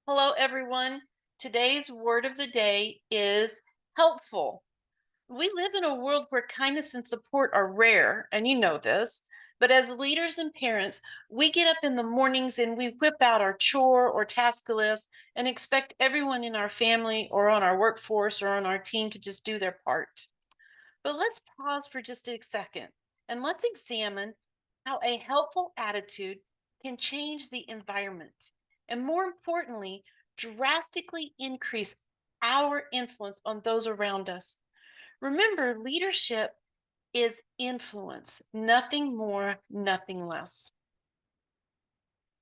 Hello, everyone. Today's word of the day is helpful. We live in a world where kindness and support are rare, and you know this. But as leaders and parents, we get up in the mornings and we whip out our chore or task list and expect everyone in our family or on our workforce or on our team to just do their part. But let's pause for just a second and let's examine how a helpful attitude can change the environment and, more importantly, drastically increase our influence on those around us. Remember, leadership is influence, nothing more, nothing less.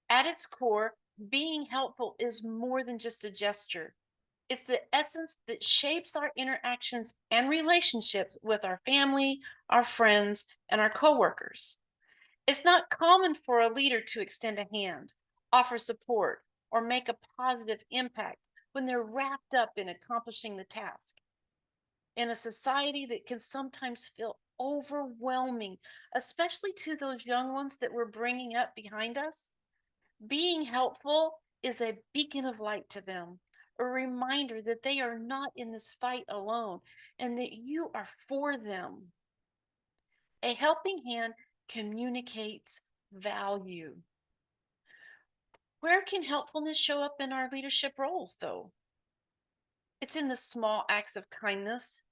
At its core, being helpful is more than just a gesture. It's the essence that shapes our interactions and relationships with our family, our friends, and our coworkers. It's not common for a leader to extend a hand, offer support, or make a positive impact when they're wrapped up in accomplishing the task. In a society that can sometimes feel overwhelming, especially to those young ones that we're bringing up behind us, being helpful is a beacon of light to them, a reminder that they are not in this fight alone and that you are for them. A helping hand communicates value. Where can helpfulness show up in our leadership roles, though? It's in the small acts of kindness,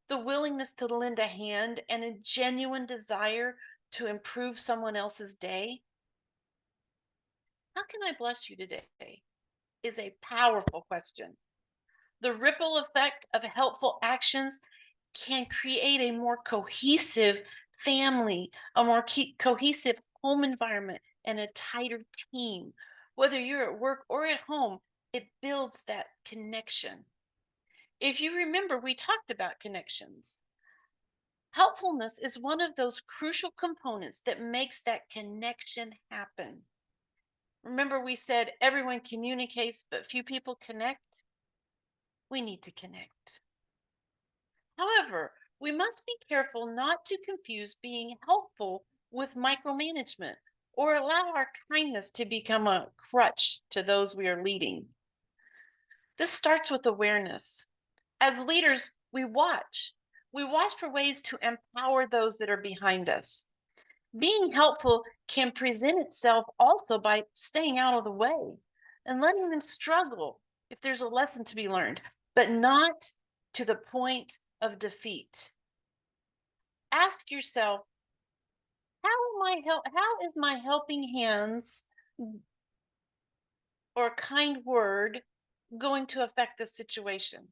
the willingness to lend a hand, and a genuine desire to improve someone else's day. How can I bless you today? Is a powerful question. The ripple effect of helpful actions can create a more cohesive family, a more cohesive home environment, and a tighter team. Whether you're at work or at home, it builds that connection. If you remember, we talked about connections. Helpfulness is one of those crucial components that makes that connection happen. Remember, we said everyone communicates, but few people connect? We need to connect. However, we must be careful not to confuse being helpful with micromanagement or allow our kindness to become a crutch to those we are leading. This starts with awareness. As leaders, we watch. We watch for ways to empower those that are behind us. Being helpful can present itself also by staying out of the way and letting them struggle if there's a lesson to be learned, but not to the point of defeat. Ask yourself, how is my helping hands or kind word going to affect the situation?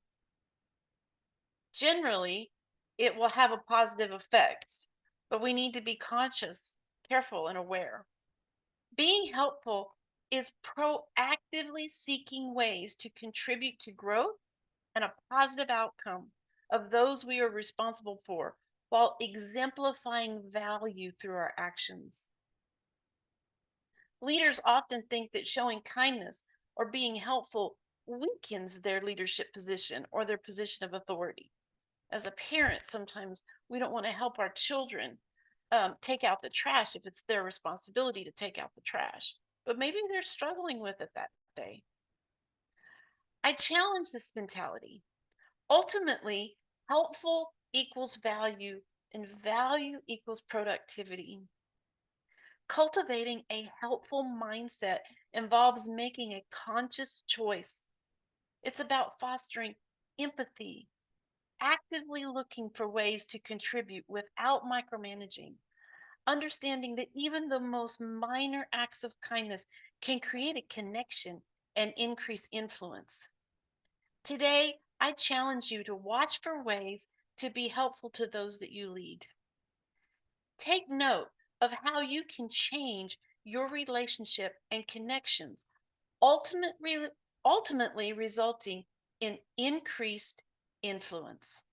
Generally, it will have a positive effect, but we need to be conscious, careful, and aware. Being helpful is proactively seeking ways to contribute to growth and a positive outcome of those we are responsible for while exemplifying value through our actions. Leaders often think that showing kindness or being helpful weakens their leadership position or their position of authority. As a parent, sometimes we don't want to help our children take out the trash if it's their responsibility to take out the trash. But maybe they're struggling with it that day. I challenge this mentality. Ultimately, helpful equals value, and value equals productivity. Cultivating a helpful mindset involves making a conscious choice. It's about fostering empathy, actively looking for ways to contribute without micromanaging, understanding that even the most minor acts of kindness can create a connection and increase influence. Today, I challenge you to watch for ways to be helpful to those that you lead. Take note of how you can change your relationship and connections, ultimately, ultimately resulting in increased influence.